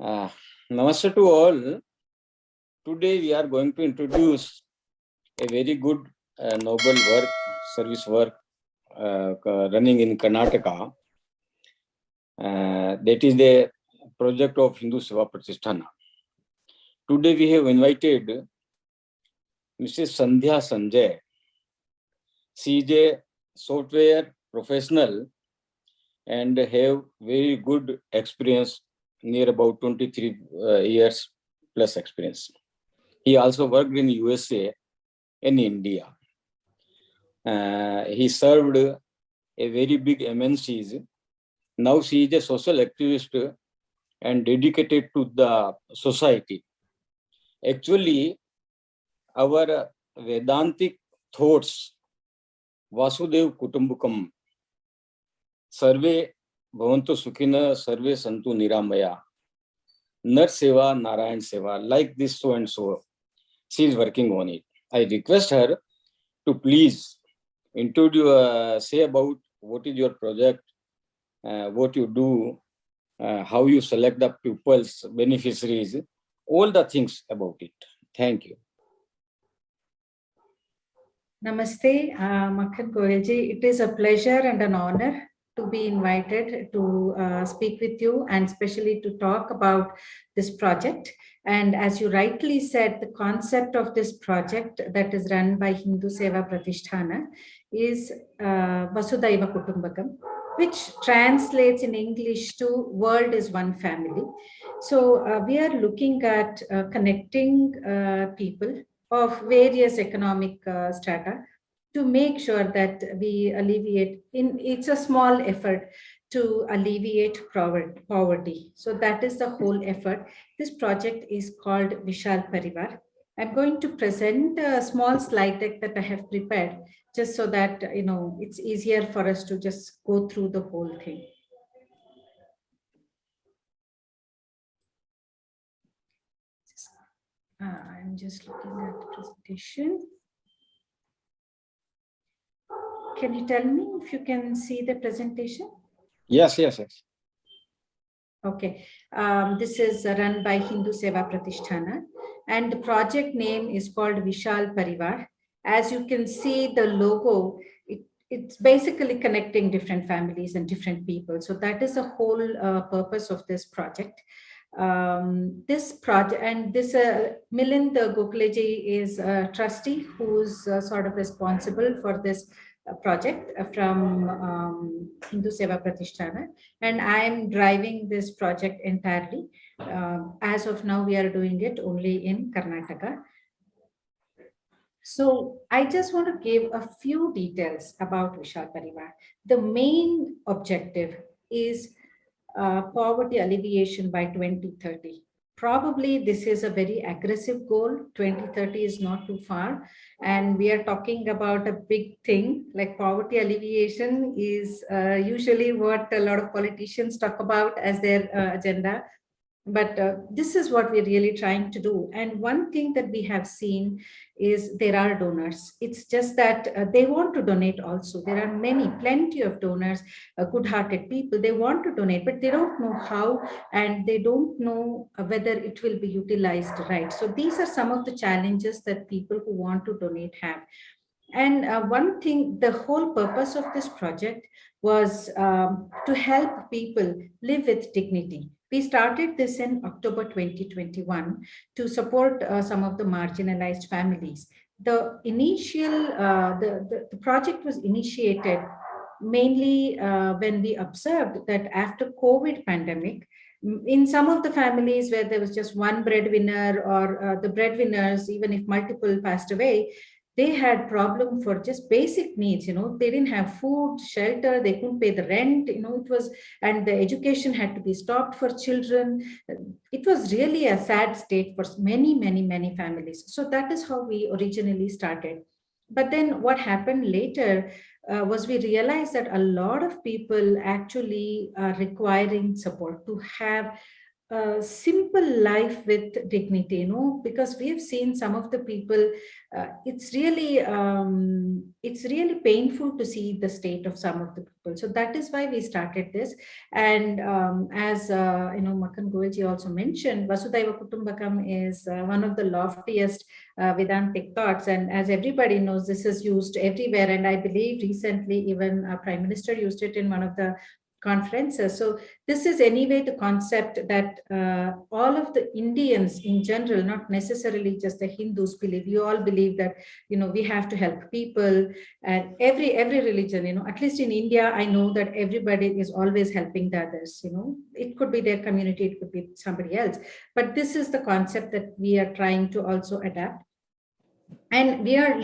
Uh, Namaste to all. Today we are going to introduce a very good noble work, service work running in Karnataka. That is the project of Hindu Seva Prathishtan. Today we have invited Mrs. Sandhya Sanjay. She is a software professional and have very good experience, near about 23 years plus experience. He also worked in USA and India. He served a very big MNCs. Now she is a social activist and dedicated to the society. Actually, our Vedantic thoughts, Vasudev Kutumbukam, Sarve Bhavantu Sukhina, Sarve Santu Niramaya, Nar Seva, Narayan Seva, like this so and so. She is working on it. I request her to please introduce, say about what is your project, what you do, how you select the pupils, beneficiaries, all the things about it. Thank you. Namaste, Makhan Goyalji. It is a pleasure and an honor to be invited to speak with you and especially to talk about this project. And as you rightly said, the concept of this project that is run by Hindu Seva Pratisthana is Vasudhaiva Kutumbakam, which translates in English to world is one family. So we are looking at connecting people of various economic strata to make sure that we alleviate, it's a small effort to alleviate poverty. So that is the whole effort. This project is called Vishal Parivar. I'm going to present a small slide deck that I have prepared just so that, it's easier for us to just go through the whole thing. I'm just looking at the presentation. Can you tell me if you can see the presentation? Yes. Okay. This is run by Hindu Seva Pratisthana, and the project name is called Vishal Parivar. As you can see the logo, it's basically connecting different families and different people. So that is the whole purpose of this project. This project, and this Milind Gokhaleji is a trustee who's sort of responsible for this project from Hindu Seva Pratisthana, and I am driving this project entirely. As of now, we are doing it only in Karnataka. So I just want to give a few details about Vishal Parivar. The main objective is poverty alleviation by 2030. Probably this is a very aggressive goal. 2030 is not too far. And we are talking about a big thing like poverty alleviation is usually what a lot of politicians talk about as their agenda. But this is what we're really trying to do. And one thing that we have seen is there are donors. It's just that they want to donate also. There are plenty of donors, good-hearted people. They want to donate, but they don't know how, and they don't know whether it will be utilized right. So these are some of the challenges that people who want to donate have. And one thing, the whole purpose of this project was to help people live with dignity. We started this in October 2021 to support some of the marginalized families. The initial, the project was initiated mainly when we observed that after COVID pandemic, in some of the families where there was just one breadwinner or the breadwinners, even if multiple passed away, they had problem for just basic needs. They didn't have food, shelter, they couldn't pay the rent, it was, and the education had to be stopped for children. It was really a sad state for many families. So that is how we originally started. But then what happened later was we realized that a lot of people actually are requiring support to have simple life with dignity, because we have seen some of the people, it's really painful to see the state of some of the people. So that is why we started this. And as Makan Goelji also mentioned, Vasudhaiva Kutumbakam is one of the loftiest Vedantic thoughts. And as everybody knows, this is used everywhere. And I believe recently even our Prime Minister used it in one of the conferences. So this is anyway the concept that all of the Indians in general, not necessarily just the Hindus, believe. You all believe that we have to help people, and every religion, at least in India, I know that everybody is always helping the others. It could be their community, it could be somebody else, but this is the concept that we are trying to also adapt. And we are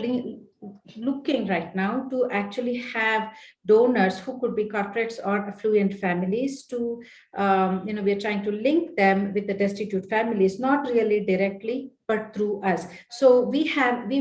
looking right now to actually have donors who could be corporates or affluent families to, we're trying to link them with the destitute families, not really directly, but through us. So we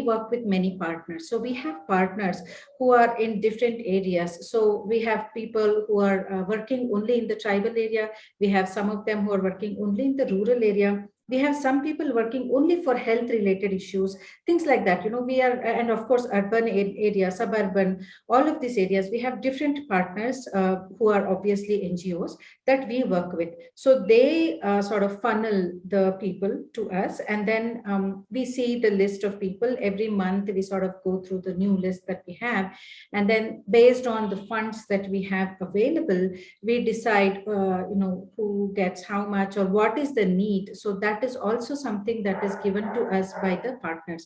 work with many partners. So we have partners who are in different areas. So we have people who are working only in the tribal area. We have some of them who are working only in the rural area. We have some people working only for health related issues, things like that. We are, and of course, urban area, suburban, all of these areas, we have different partners who are obviously NGOs that we work with. So they sort of funnel the people to us. And then we see the list of people every month. We sort of go through the new list that we have. And then based on the funds that we have available, we decide, who gets how much or what is the need. So that is also something that is given to us by the partners.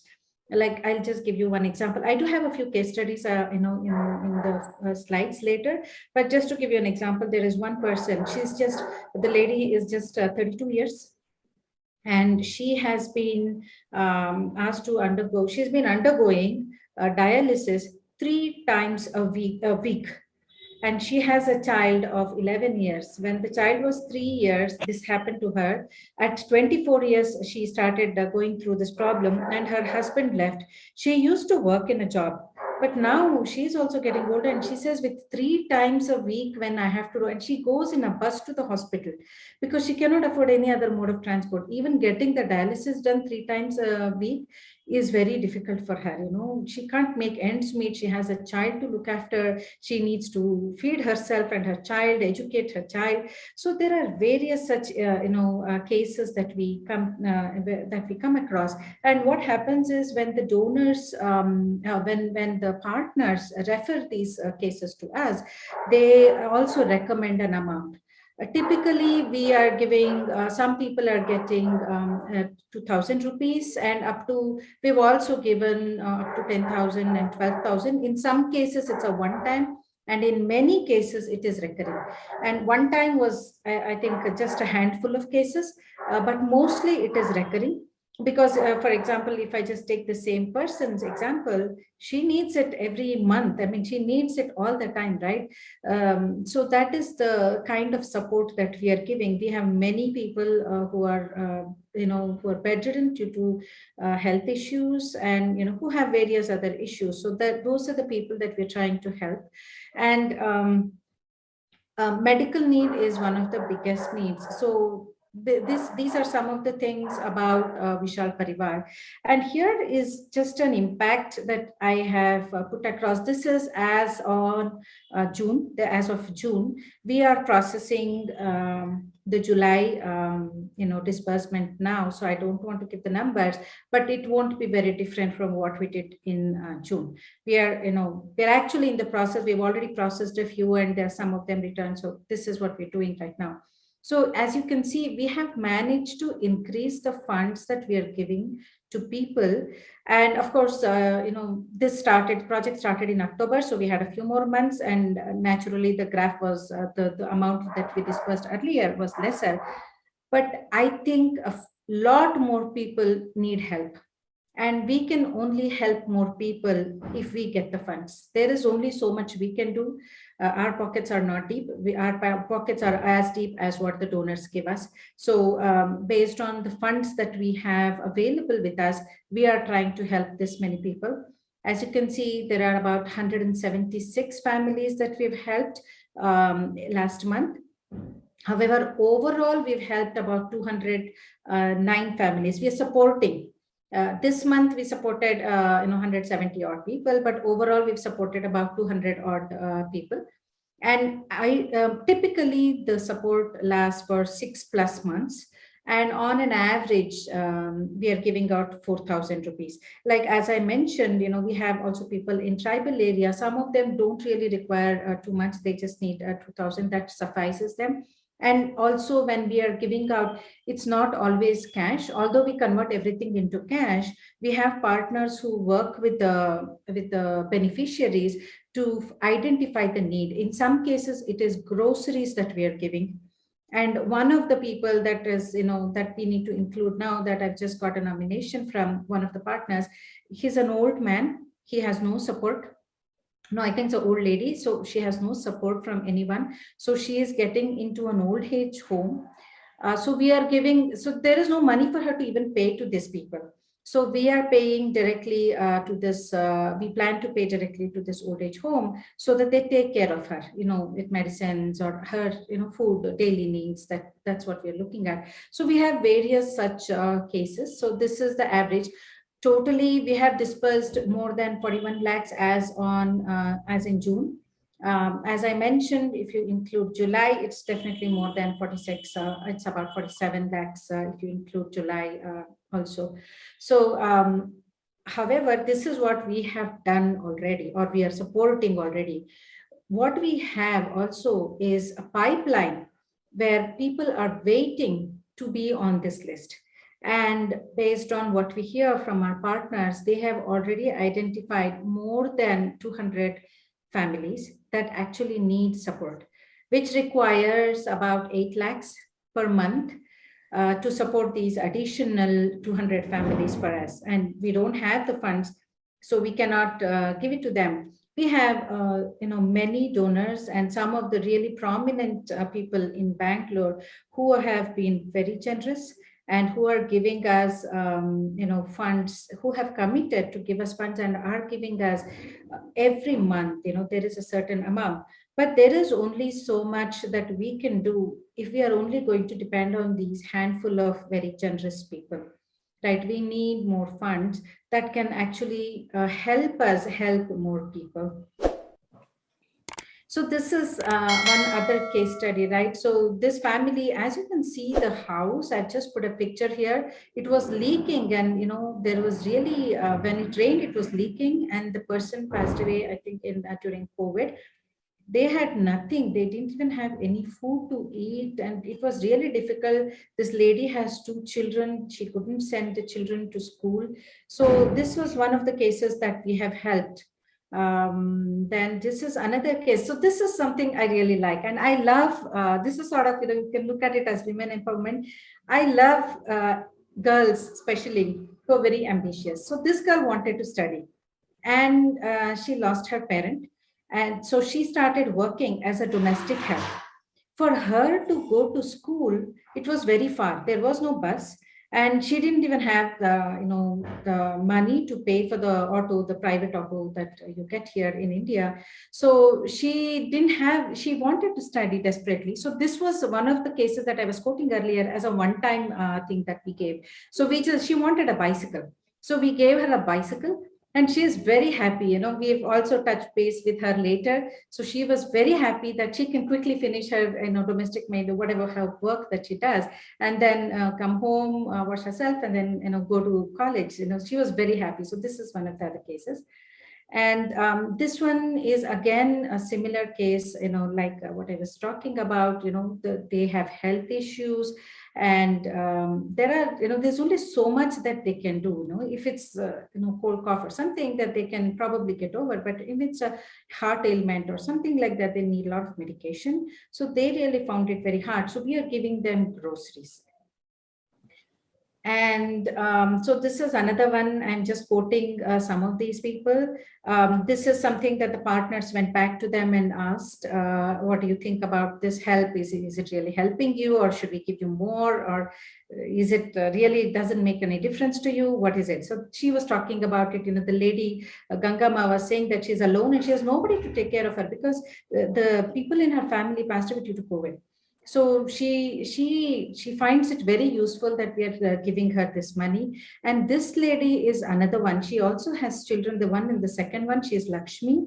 Like, I'll just give you one example. I do have a few case studies, in the slides later, but just to give you an example, there is one person. The lady is just 32 years. And she has been asked to undergo, she's been undergoing dialysis 3 times a week. And she has a child of 11 years. When the child was 3 years, this happened to her. At 24 years, she started going through this problem, and her husband left. She used to work in a job, but now she's also getting older. And she says, with 3 times a week, when I have to do, and she goes in a bus to the hospital because she cannot afford any other mode of transport. Even getting the dialysis done 3 times a week is very difficult for her. She can't make ends meet. She has a child to look after. She needs to feed herself and her child, educate her child. So there are various such cases that we come across. And what happens is, when the donors, when the partners refer these cases to us, they also recommend an amount. Typically, we are giving, some people are getting 2,000 rupees, and we've also given up to 10,000 and 12,000. In some cases, it's a one time, and in many cases, it is recurring. And one time was, I think, just a handful of cases, but mostly it is recurring. Because, for example, if I just take the same person's example, she needs it every month. I mean, she needs it all the time, right? So that is the kind of support that we are giving. We have many people who are, who are bedridden due to health issues, and, who have various other issues. So those are the people that we're trying to help. And medical need is one of the biggest needs. So these are some of the things about Vishal Parivar. And here is just an impact that I have put across. This is as on as of June, we are processing the July, disbursement now. So I don't want to give the numbers, but it won't be very different from what we did in June. We're actually in the process. We've already processed a few, and there are some of them returned. So this is what we're doing right now. So as you can see, we have managed to increase the funds that we are giving to people. And of course, this project started in October. So we had a few more months, and naturally the graph was, the amount that we disbursed earlier was lesser. But I think a lot more people need help. And we can only help more people if we get the funds. There is only so much we can do. Our pockets are not deep. Our pockets are as deep as what the donors give us. So based on the funds that we have available with us, we are trying to help this many people. As you can see, there are about 176 families that we've helped last month. However, overall, we've helped about 209 families. We are supporting. This month, we supported 170 odd people, but overall, we've supported about 200 odd people. And I typically the support lasts for 6+ months. And on an average, we are giving out 4,000 rupees. Like as I mentioned, we have also people in tribal area. Some of them don't really require too much. They just need 2,000. That suffices them. And also when we are giving out, it's not always cash. Although we convert everything into cash, we have partners who work with the beneficiaries to identify the need. In some cases, it is groceries that we are giving. And one of the people that is, that we need to include now, that I've just got a nomination from one of the partners, he's an old man. He has no support. No, I think it's an old lady. So she has no support from anyone. So she is getting into an old age home. So we are giving, so there is no money for her to even pay to these people. So we are paying directly to this, we plan to pay directly to this old age home so that they take care of her, with medicines or her, food, daily needs. That's what we're looking at. So we have various such cases. So this is the average. Totally, we have dispersed more than 41 lakhs as in June. As I mentioned, if you include July, it's definitely more than 46. It's about 47 lakhs if you include July also. So, however, this is what we have done already, or we are supporting already. What we have also is a pipeline where people are waiting to be on this list. And based on what we hear from our partners, they have already identified more than 200 families that actually need support, which requires about 8 lakhs per month to support these additional 200 families for us. And we don't have the funds, so we cannot give it to them. We have many donors, and some of the really prominent people in Bangalore who have been very generous and who are giving us funds, who have committed to give us funds and are giving us every month. There is a certain amount, but there is only so much that we can do if we are only going to depend on these handful of very generous people, right? We need more funds that can actually help us help more people. So this is one other case study, right? So this family, as you can see, the house, I just put a picture here. It was leaking, and there was really when it rained, it was leaking, and the person passed away, I think, during COVID. They had nothing. They didn't even have any food to eat, and it was really difficult. This lady has 2 children. She couldn't send the children to school. So this was one of the cases that we have helped. Then this is another case. So this is something I really like, and I love. This is sort of, you can look at it as women empowerment. I love girls, especially, who are very ambitious. So this girl wanted to study, and she lost her parent, and so she started working as a domestic help. For her to go to school, it was very far. There was no bus, and she didn't even have the money to pay for the auto, the private auto that you get here in India. So she didn't have. She wanted to study desperately. So this was one of the cases that I was quoting earlier as a one-time thing that we gave. So she wanted a bicycle. So we gave her a bicycle, and she is very happy. We've also touched base with her later. So she was very happy that she can quickly finish her, domestic maid or whatever her work that she does, and then come home, wash herself, and then, go to college. She was very happy. So this is one of the other cases. And this one is again a similar case, like what I was talking about. They have health issues, and there's only so much that they can do. If it's cold cough or something, that they can probably get over, but if it's a heart ailment or something like that, they need a lot of medication. So they really found it very hard. So we are giving them groceries. And so this is another one. I'm just quoting some of these people. This is something that the partners went back to them and asked, what do you think about this help? Is it really helping you, or should we give you more? Or is it really doesn't make any difference to you? What is it? So she was talking about it. The lady, Gangama, was saying that she's alone and she has nobody to take care of her because the people in her family passed away due to COVID. So she finds it very useful that we are giving her this money. And this lady is another one. She also has children. The one in the second one, she is Lakshmi.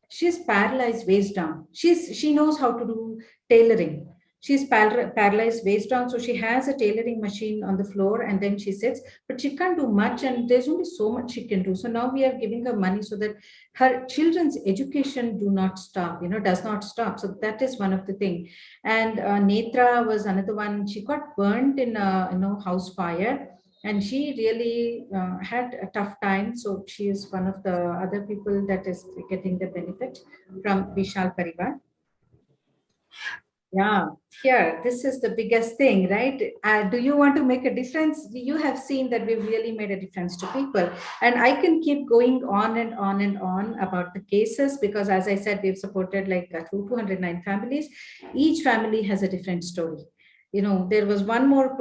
She's paralyzed waist down. She knows how to do tailoring. She's paralyzed waist down, so she has a tailoring machine on the floor, and then she sits, but she can't do much, and there's only so much she can do. So now we are giving her money so that her children's education do not stop, does not stop. So that is one of the thing. And Netra was another one. She got burnt in a house fire, and she really had a tough time. So she is one of the other people that is getting the benefit from Vishal Parivar. Yeah, here, this is the biggest thing, right? Do you want to make a difference? You have seen that we've really made a difference to people. And I can keep going on and on and on about the cases, because as I said, we've supported like 209 families. Each family has a different story. There was one more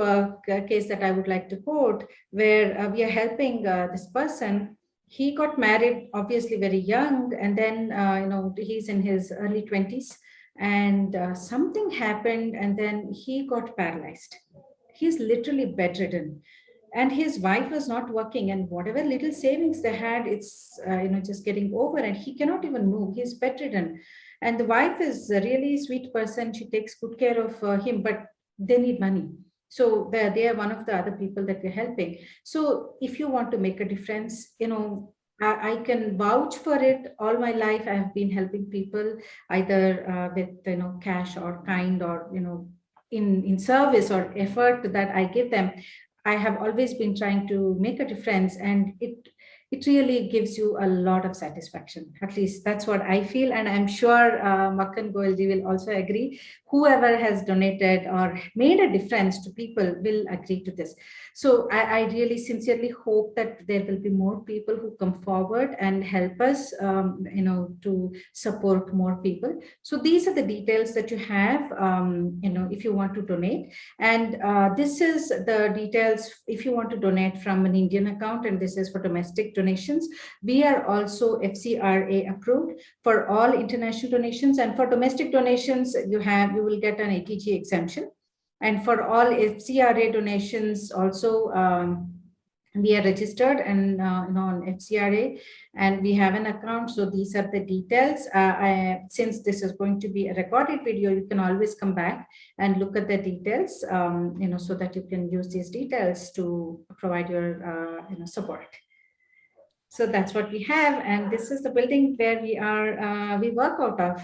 case that I would like to quote, where we are helping this person. He got married, obviously very young, and then, he's in his early 20s, and something happened, and then he got paralyzed. He's literally bedridden, and his wife was not working, and whatever little savings they had, it's just getting over, and he cannot even move. He's bedridden, and the wife is a really sweet person. She takes good care of him, but they need money. So they are one of the other people that we're helping. So if you want to make a difference, I can vouch for it. All my life I have been helping people, either with cash or kind, or in service or effort that I give them. I have always been trying to make a difference, and it really gives you a lot of satisfaction. At least that's what I feel, and I'm sure Makkan Goelji will also agree. Whoever has donated or made a difference to people will agree to this. So I really sincerely hope that there will be more people who come forward and help us, to support more people. So these are the details that you have, if you want to donate. And this is the details if you want to donate from an Indian account, and this is for domestic donations. We are also FCRA approved for all international donations, and for domestic donations, you will get an ATG exemption. And for all FCRA donations also, we are registered and on FCRA, and we have an account. So these are the details. Since this is going to be a recorded video, you can always come back and look at the details, so that you can use these details to provide your support. So that's what we have, and this is the building where we work out of.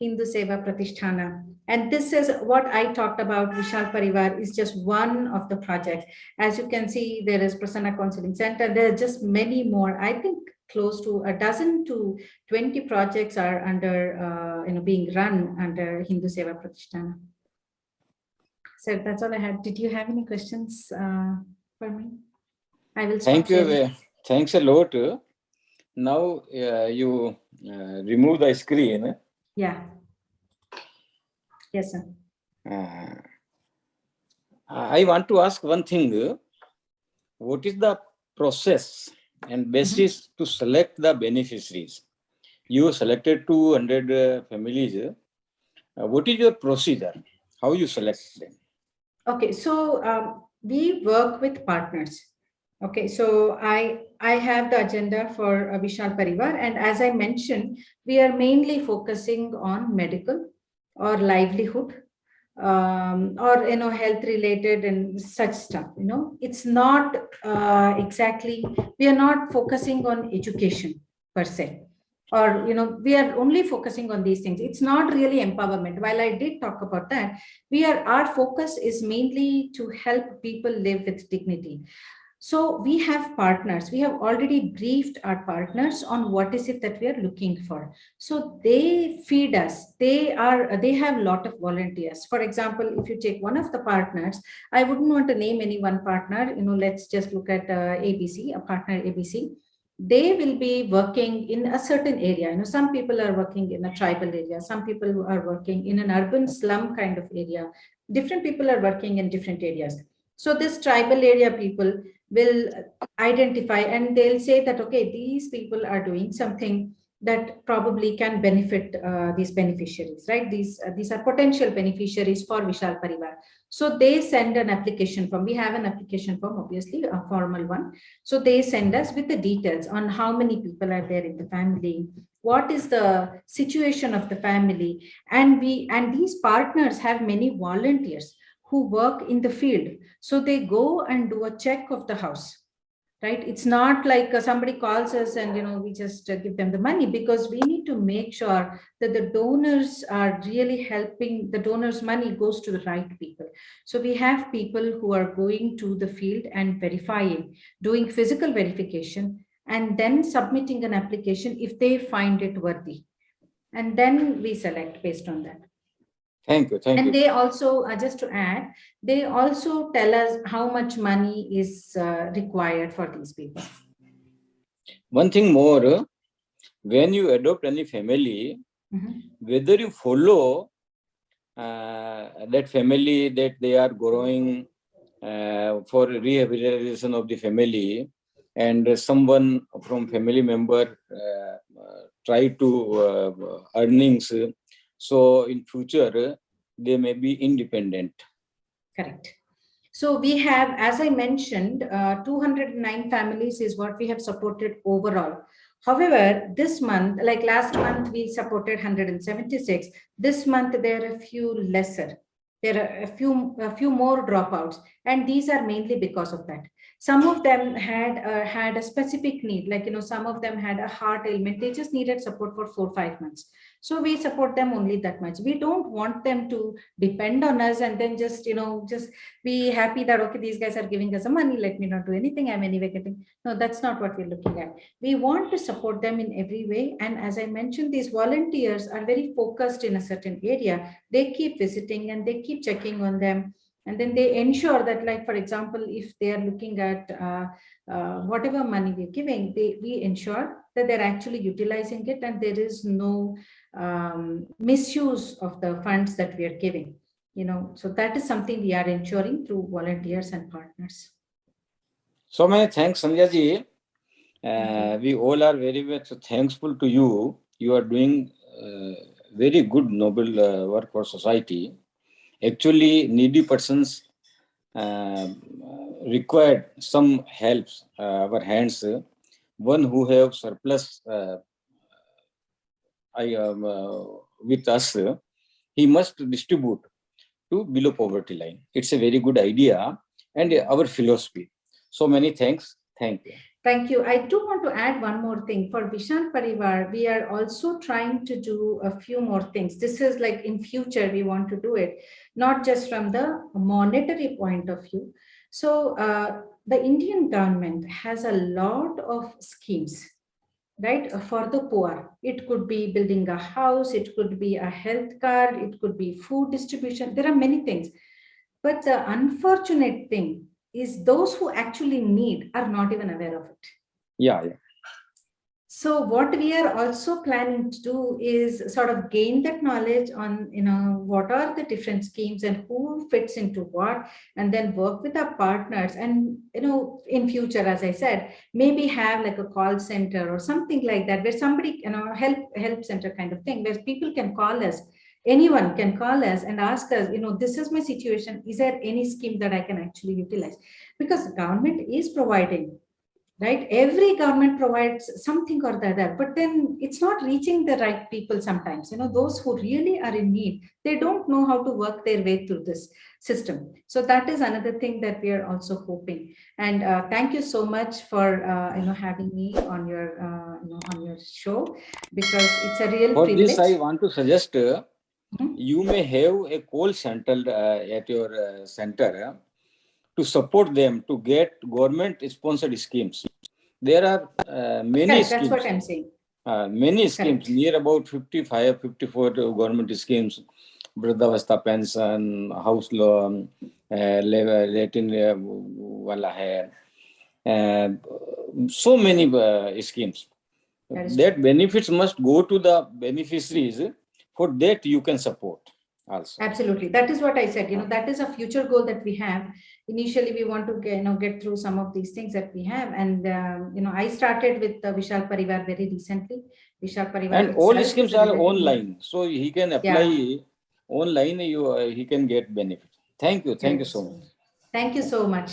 Hindu Seva Pratisthana. And this is what I talked about. Vishal Parivar is just one of the projects. As you can see, there is Prasanna Counseling Center. There are just many more. I think close to a dozen to 20 projects are under, being run under Hindu Seva Pratisthana. So that's all I had. Did you have any questions for me? I will stop. Thank you. Thanks a lot. Now you remove the screen. Yeah. Yes, sir. I want to ask one thing. What is the process and basis to select the beneficiaries? You selected 200 families. What is your procedure? How you select them? Okay, so we work with partners. Okay, so I have the agenda for Vishal Parivar, and as I mentioned, we are mainly focusing on medical or livelihood, or health related and such stuff. It's not exactly, we are not focusing on education per se, or we are only focusing on these things. It's not really empowerment. While I did talk about that, our focus is mainly to help people live with dignity. So we have partners. We have already briefed our partners on what is it that we are looking for. So they feed us. They have a lot of volunteers. For example, if you take one of the partners, I wouldn't want to name any one partner. Let's just look at ABC, a partner ABC. They will be working in a certain area. Some people are working in a tribal area. Some people who are working in an urban slum kind of area. Different people are working in different areas. So this tribal area people will identify, and they'll say that, okay, these people are doing something that probably can benefit these beneficiaries, right? These are potential beneficiaries for Vishal Parivar. So they send an application form. We have an application form, obviously, a formal one. So they send us with the details on how many people are there in the family, what is the situation of the family, and these partners have many volunteers who work in the field. So they go and do a check of the house, right? It's not like somebody calls us and we just give them the money, because we need to make sure that the donors are really helping, the donors money goes to the right people. So we have people who are going to the field and verifying, doing physical verification, and then submitting an application if they find it worthy, and then we select based on that. Thank you. Thank And you. they also, just to add, they also tell us how much money is required for these people. One thing more, when you adopt any family, whether you follow that family that they are growing for rehabilitation of the family, and someone from family member try to earnings, so in future they may be independent. Correct. So we have, as I mentioned, 209 families is what we have supported overall. However, this month, like last month, we supported 176. This month, there are a few lesser. There are a few more dropouts, and these are mainly because of that. Some of them had a specific need, like some of them had a heart ailment. They just needed support for 4 5 months. So we support them only that much. We don't want them to depend on us and then just be happy that okay, these guys are giving us some money, let me not do anything, I'm anyway getting. No, that's not what we're looking at. We want to support them in every way, and as I mentioned, these volunteers are very focused in a certain area. They keep visiting and they keep checking on them, and then they ensure that, like for example, if they are looking at whatever money we're giving, we ensure that they're actually utilizing it and there is no misuse of the funds that we are giving. So that is something we are ensuring through volunteers and partners. So many thanks, Sandhya ji. We all are very much thankful to you. You are doing very good, noble work for society. Actually, needy persons required some helps, our hands. One who have surplus with us, he must distribute to below poverty line. It's a very good idea and our philosophy. So many thanks. Thank you. Thank you. I do want to add one more thing. For Vishal Parivar, we are also trying to do a few more things. This is like in future, we want to do it, not just from the monetary point of view. So the Indian government has a lot of schemes, right, for the poor. It could be building a house, it could be a health card, it could be food distribution. There are many things. But the unfortunate thing is those who actually need are not even aware of it. Yeah. So what we are also planning to do is sort of gain that knowledge on, what are the different schemes and who fits into what, and then work with our partners. And, in future, as I said, maybe have like a call center or something like that, where somebody, help center kind of thing, where people can call us. Anyone can call us and ask us, this is my situation. Is there any scheme that I can actually utilize? Because the government is providing, right? Every government provides something or the other, but then it's not reaching the right people sometimes. Those who really are in need, they don't know how to work their way through this system. So that is another thing that we are also hoping. And thank you so much for having me on your on your show, because it's a real For privilege. this, I want to suggest you may have a call center at your center to support them to get government-sponsored schemes. There are many Correct, schemes. that's what I'm saying. Many schemes, Correct. near about 55, 54 government schemes, Vridhavastha pension, house loan, Latin wala hai, so many schemes. That benefits must go to the beneficiaries. For that, you can support. also. Absolutely. That is what I said. That is a future goal that we have. Initially, we want to get through some of these things that we have. And, I started with Vishal Parivar very recently. Vishal Parivar And all itself schemes is a are relatively- online, so he can apply online. He can get benefit. Thank you Correct. so much. Thank you so much.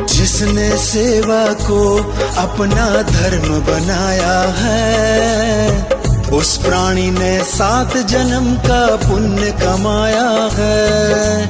जिसने सेवा को अपना धर्म बनाया है, उस प्राणी ने 7 जन्म का पुण्य कमाया है।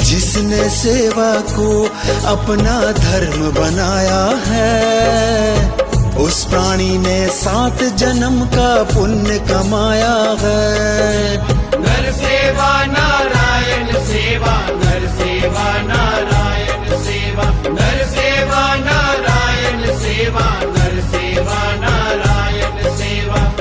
जिसने सेवा को अपना धर्म बनाया है, उस प्राणी ने 7 जन्म का पुण्य कमाया है। नर सेवा नारायण सेवा, नर सेवा नारायण सेवा, नर सेवा नारायण सेवा, नर सेवा नारायण सेवा।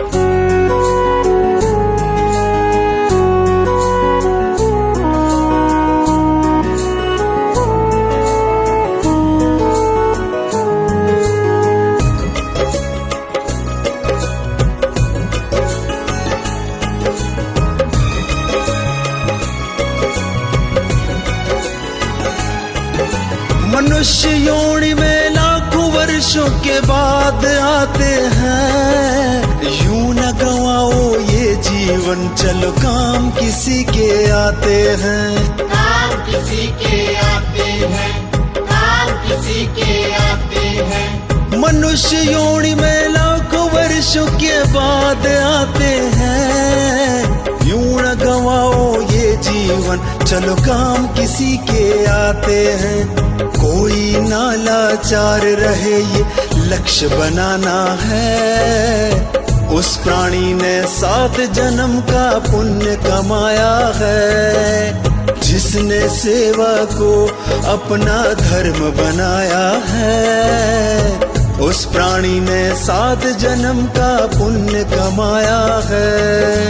मनुष्य योनि में लाखों वर्षों के बाद आते हैं। यूं न गवाओ ये जीवन, चलो काम किसी के आते हैं। काम किसी के आते हैं, काम किसी के आते हैं। मनुष्य योनि में लाखों वर्षों के बाद आते हैं। यूं न गवाओ ये जीवन, चलो काम किसी के आते हैं। कोई ना लाचार रहे ये लक्ष्य बनाना है। उस प्राणी ने 7 जन्म का पुण्य कमाया है। जिसने सेवा को अपना धर्म बनाया है, उस प्राणी ने 7 जन्म का पुण्य कमाया है।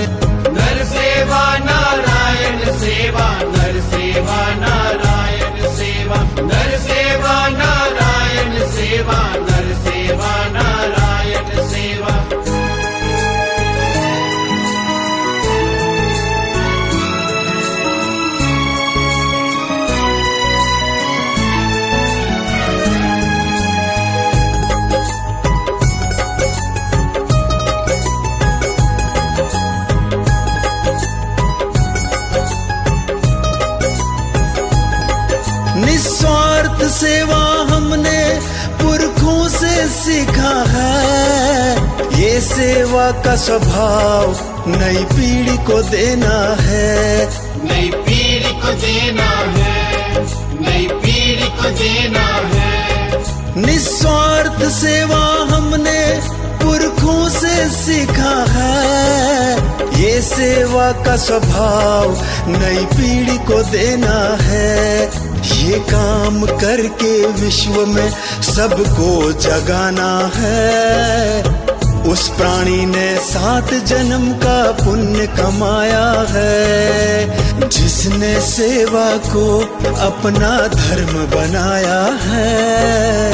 नर सेवा नारायण सेवा, नर सेवा नारायण सेवा, नर सेवा नारायण सेवा, नर सेवा नारायण सेवा। निस्वार्थ सेवा हमने पुरखों से सीखा है। ये सेवा का स्वभाव नई पीढ़ी को देना है। नई पीढ़ी को देना है, नई पीढ़ी को देना है। निस्वार्थ सेवा हमने पुरखों से सीखा है। ये सेवा का स्वभाव नई पीढ़ी को देना है। ये काम करके विश्व में सबको जगाना है। उस प्राणी ने 7 जन्म का पुण्य कमाया है। जिसने सेवा को अपना धर्म बनाया है,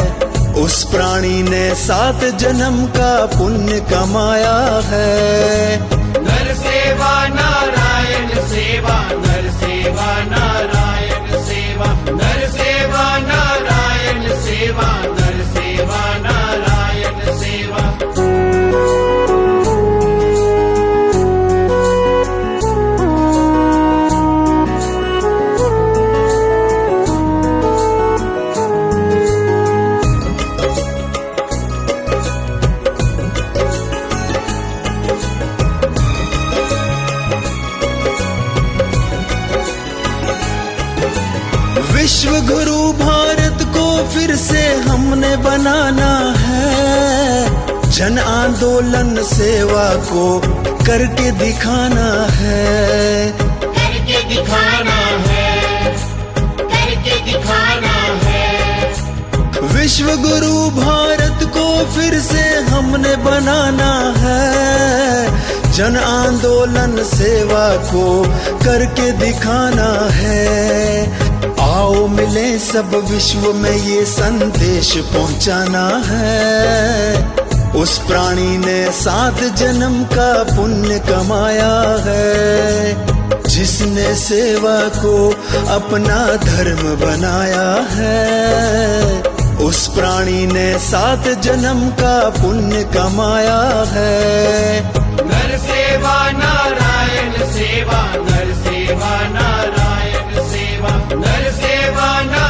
उस प्राणी ने 7 जन्म का पुण्य कमाया है। नर सेवा नारायण सेवा, नर सेवा नारायण सेवा, नर सेवा नारायण सेवा, नर सेवा नारायण सेवा। विश्व गुरु भारत को फिर से हमने बनाना है। जन आंदोलन सेवा को करके दिखाना है। करके दिखाना है, करके दिखाना विश्व गुरु भारत को फिर से हमने बनाना है, जन आंदोलन सेवा को करके दिखाना है। आओ मिले सब विश्व में ये संदेश पहुंचाना है। उस प्राणी ने 7 जन्म का पुण्य कमाया है, जिसने सेवा को अपना धर्म बनाया है। उस प्राणी ने 7 जन्म का पुण्य कमाया है। नर सेवा नारायण सेवा, नर सेवा नारायण सेवा, नर सेवा नारायण